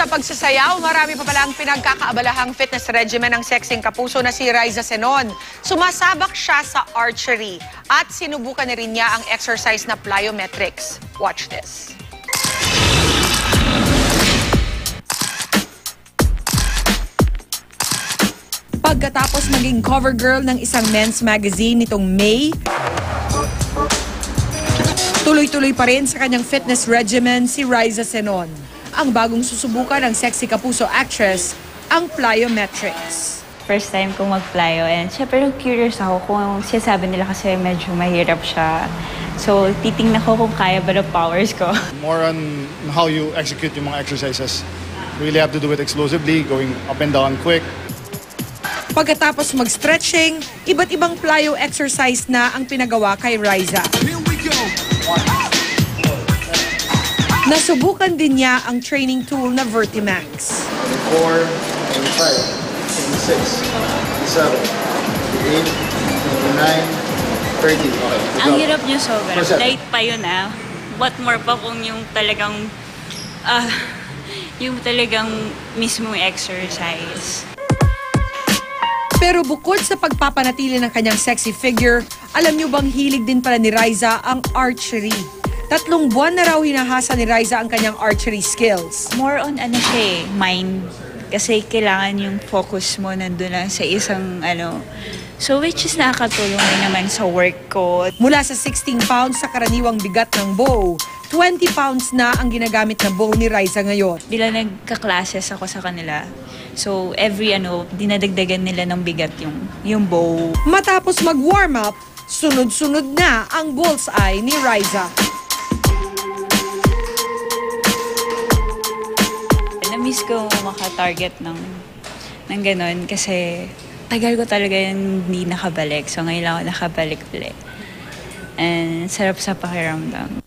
sa pagsasayaw, marami pa palang pinagkakaabalahang fitness regimen ng sexing kapuso na si Riza Senon. Sumasabak siya sa archery at sinubukan na rin niya ang exercise na plyometrics. Watch this. Pagkatapos maging cover girl ng isang men's magazine nitong May, tuloy-tuloy pa rin sa kanyang fitness regimen si Riza Senon. Ang bagong susubukan ng sexy kapuso actress, ang plyometrics. First time kong mag-plyo and syempre curious ako kung sinasabi nila kasi medyo mahirap siya. So titingnan ko kung kaya ba ng powers ko. More on how you execute yung mga exercises. You really have to do it explosively, going up and down quick. Pagkatapos mag-stretching, iba't ibang plyo exercise na ang pinagawa kay Riza. Nasubukan din niya ang training tool na Vertimax. 4, 25, 26, 27, 28, 29, 30. Okay, Ang hirap niyo sobra. Percent. Light pa yun What more pa kung yung talagang mismong exercise. Pero bukod sa pagpapanatili ng kanyang sexy figure, alam niyo bang hilig din pala ni Riza ang archery? 3 buwan na raw hinahasa ni Riza ang kanyang archery skills. More on mind. Kasi kailangan yung focus mo nandun lang sa isang So which is nakakatulong rin naman sa work ko. Mula sa 16 pounds sa karaniwang bigat ng bow, 20 pounds na ang ginagamit na bow ni Riza ngayon. Bila nagka-classes ako sa kanila. So every dinadagdagan nila ng bigat yung bow. Matapos mag-warm up, sunod-sunod na ang bullseye ni Riza. Na-miss ko maka-target ng ganon kasi tagal ko talaga hindi nakabalik. So ngayon lang ako nakabalik ulit. And sarap sa pakiramdam.